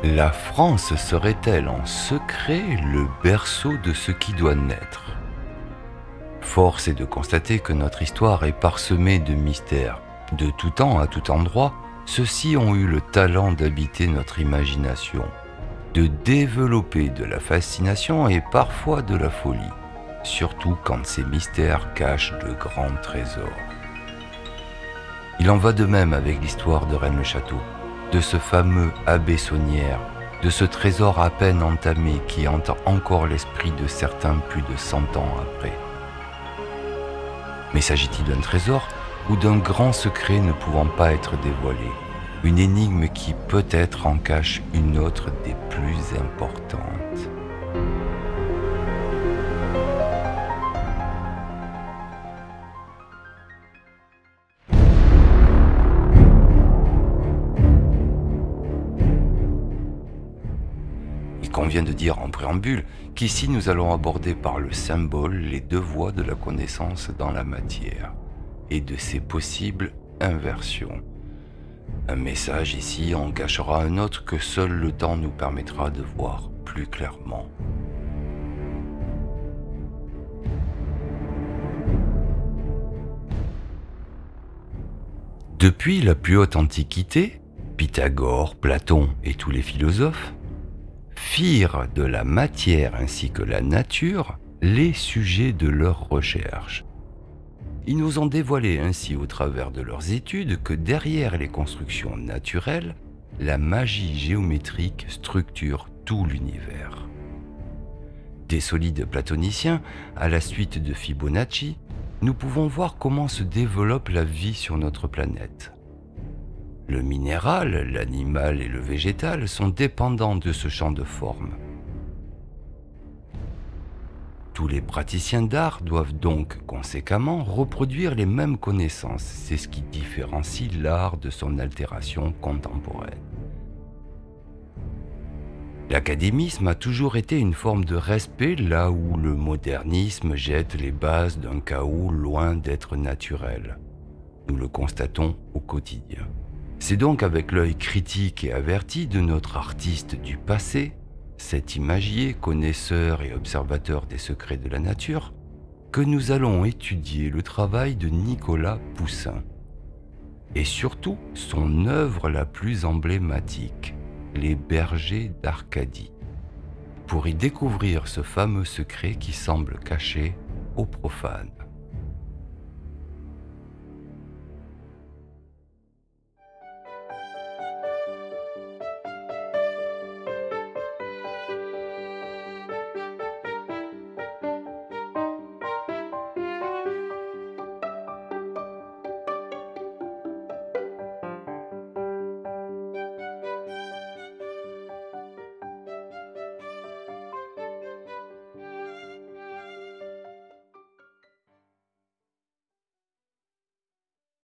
La France serait-elle en secret le berceau de ce qui doit naître? Force est de constater que notre histoire est parsemée de mystères. De tout temps à tout endroit, ceux-ci ont eu le talent d'habiter notre imagination, de développer de la fascination et parfois de la folie, surtout quand ces mystères cachent de grands trésors. Il en va de même avec l'histoire de Rennes-le-Château, de ce fameux abbé Saunière, de ce trésor à peine entamé qui hante encore l'esprit de certains plus de 100 ans après. Mais s'agit-il d'un trésor ou d'un grand secret ne pouvant pas être dévoilé, une énigme qui peut-être en cache une autre des plus importantes? Il convient de dire en préambule qu'ici nous allons aborder par le symbole les deux voies de la connaissance dans la matière et de ses possibles inversions. Un message ici en cachera un autre que seul le temps nous permettra de voir plus clairement. Depuis la plus haute antiquité, Pythagore, Platon et tous les philosophes firent de la matière ainsi que la nature les sujets de leurs recherches. Ils nous ont dévoilé ainsi au travers de leurs études que derrière les constructions naturelles, la magie géométrique structure tout l'univers. Des solides platoniciens à la suite de Fibonacci, nous pouvons voir comment se développe la vie sur notre planète. Le minéral, l'animal et le végétal sont dépendants de ce champ de forme. Tous les praticiens d'art doivent donc conséquemment reproduire les mêmes connaissances. C'est ce qui différencie l'art de son altération contemporaine. L'académisme a toujours été une forme de respect là où le modernisme jette les bases d'un chaos loin d'être naturel. Nous le constatons au quotidien. C'est donc avec l'œil critique et averti de notre artiste du passé, cet imagier, connaisseur et observateur des secrets de la nature, que nous allons étudier le travail de Nicolas Poussin, et surtout son œuvre la plus emblématique, Les Bergers d'Arcadie, pour y découvrir ce fameux secret qui semble caché aux profanes.